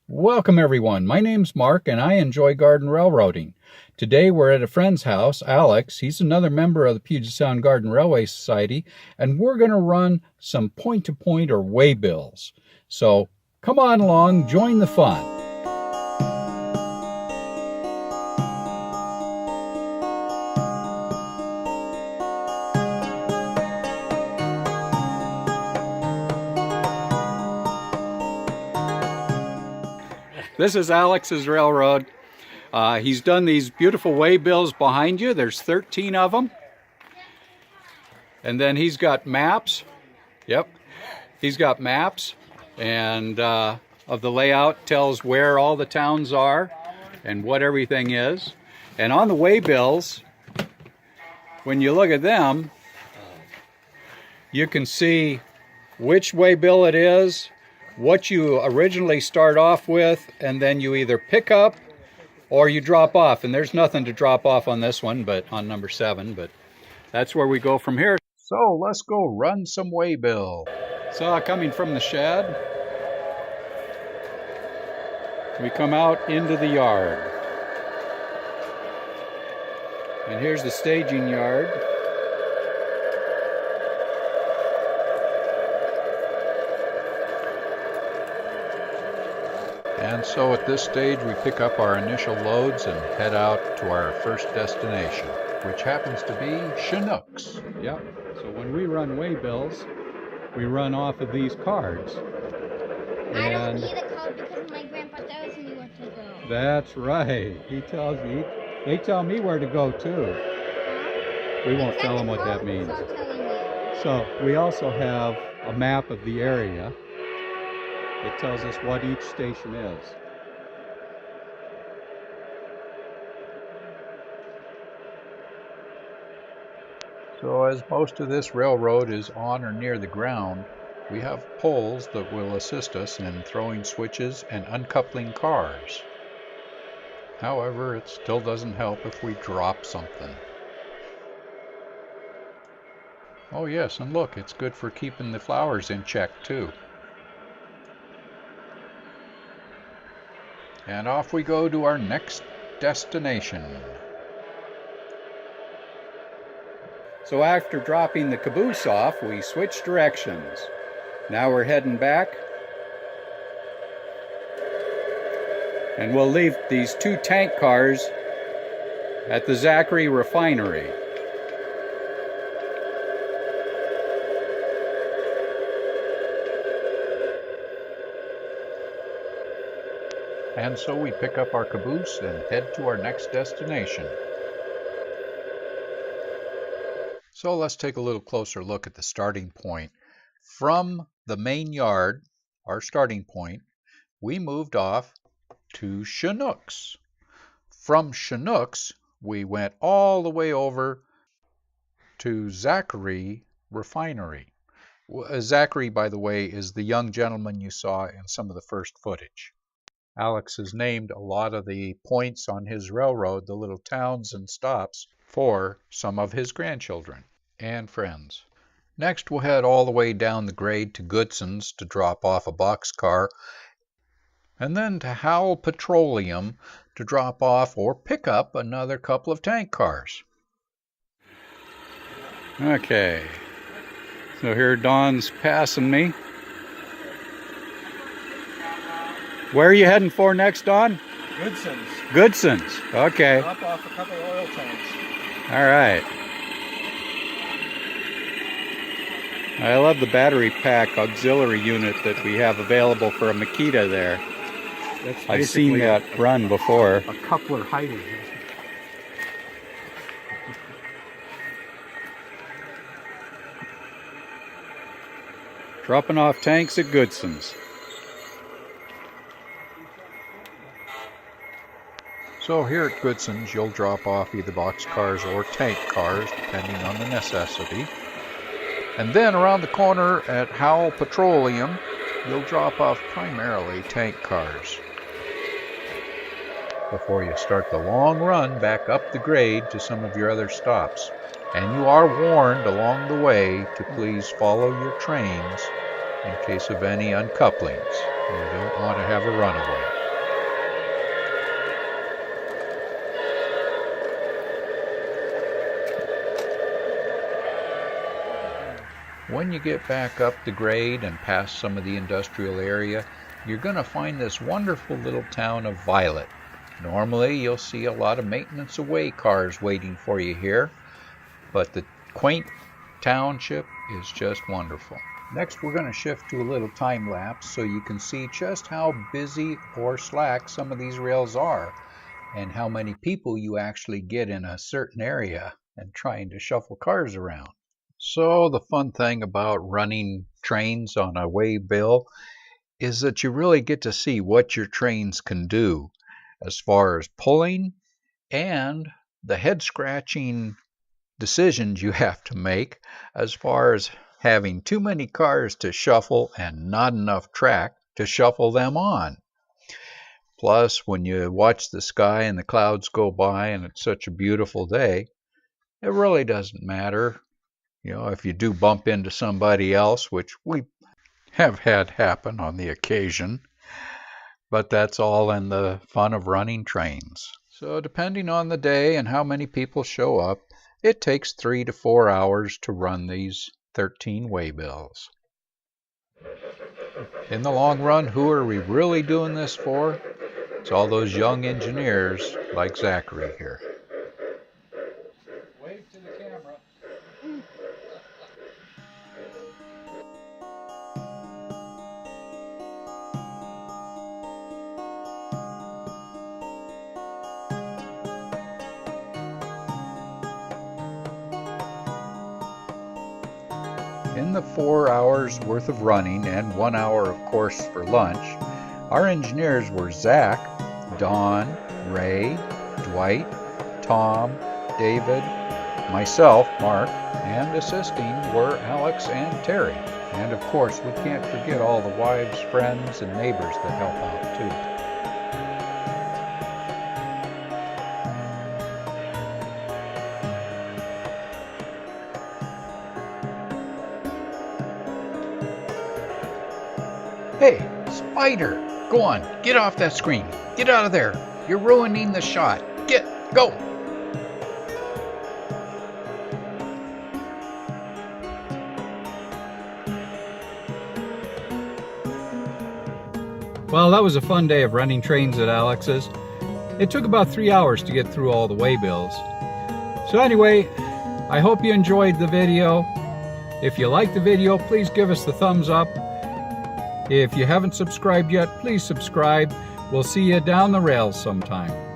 Welcome everyone, my name's Mark and I enjoy garden railroading. Today we're at a friend's house, Alex. He's another member of the Puget Sound Garden Railway Society, and we're going to run some point-to-point or waybills. So come on along, join the fun. This is Alex's railroad. He's done these beautiful waybills behind you. There's 13 of them. And then he's got maps. Yep. He's got maps and of the layout, tells where all the towns are and what everything is. And on the waybills, when you look at them, you can see which waybill it is, what you originally start off with, and then you either pick up or you drop off. And there's nothing to drop off on this one, but on number 7, but that's where we go from here. So let's go run some waybill. So coming from the shed, we come out into the yard. And here's the staging yard. And so at this stage we pick up our initial loads and head out to our first destination, which happens to be Chinooks. Yep. So when we run waybills, we run off of these cards. I don't need a card because my grandpa tells me where to go. That's right. He tells me. They tell me where to go too. We won't tell them what that means. So we also have a map of the area. It tells us what each station is. So as most of this railroad is on or near the ground, we have poles that will assist us in throwing switches and uncoupling cars. However, it still doesn't help if we drop something. Oh yes, and look, it's good for keeping the flowers in check too. And off we go to our next destination. So after dropping the caboose off, we switched directions. Now we're heading back. And we'll leave these 2 tank cars at the Zachary refinery. And so we pick up our caboose and head to our next destination. So let's take a little closer look at the starting point. From the main yard, our starting point, we moved off to Chinooks. From Chinooks, we went all the way over to Zachary refinery. Zachary, by the way, is the young gentleman you saw in some of the first footage. Alex has named a lot of the points on his railroad, the little towns and stops, for some of his grandchildren and friends. Next, we'll head all the way down the grade to Goodson's to drop off a boxcar, and then to Howell Petroleum to drop off or pick up another couple of tank cars. Okay, so here Don's passing me. Where are you heading for next, Don? Goodson's. Goodson's, okay. Drop off a couple of oil tanks. All right. I love the battery pack auxiliary unit that we have available for a Makita there. That's I've seen that run before. A coupler hiding. Dropping off tanks at Goodson's. So here at Goodson's, you'll drop off either box cars or tank cars, depending on the necessity. And then around the corner at Howell Petroleum, you'll drop off primarily tank cars before you start the long run back up the grade to some of your other stops. And you are warned along the way to please follow your trains in case of any uncouplings. You don't want to have a runaway. When you get back up the grade and past some of the industrial area, you're going to find this wonderful little town of Violet. Normally you'll see a lot of maintenance away cars waiting for you here, but the quaint township is just wonderful. Next we're going to shift to a little time lapse so you can see just how busy or slack some of these rails are and how many people you actually get in a certain area and trying to shuffle cars around. So the fun thing about running trains on a Waybill is that you really get to see what your trains can do as far as pulling and the head scratching decisions you have to make as far as having too many cars to shuffle and not enough track to shuffle them on. Plus, when you watch the sky and the clouds go by and it's such a beautiful day, it really doesn't matter, if you do bump into somebody else, which we have had happen on the occasion, but that's all in the fun of running trains. So depending on the day and how many people show up, it takes 3 to 4 hours to run these 13 Waybills. In the long run, who are we really doing this for? It's all those young engineers like Zachary here. Wave to the camera. In the 4 hours worth of running and 1 hour of course for lunch, our engineers were Zach, Don, Ray, Dwight, Tom, David, myself, Mark, and assisting were Alex and Terry. And of course we can't forget all the wives, friends, and neighbors that help out too. Hey, Spider, go on, get off that screen. Get out of there. You're ruining the shot. Go. Well, that was a fun day of running trains at Alex's. It took about 3 hours to get through all the Waybills. So anyway, I hope you enjoyed the video. If you liked the video, please give us the thumbs up. If you haven't subscribed yet, please subscribe. We'll see you down the rails sometime.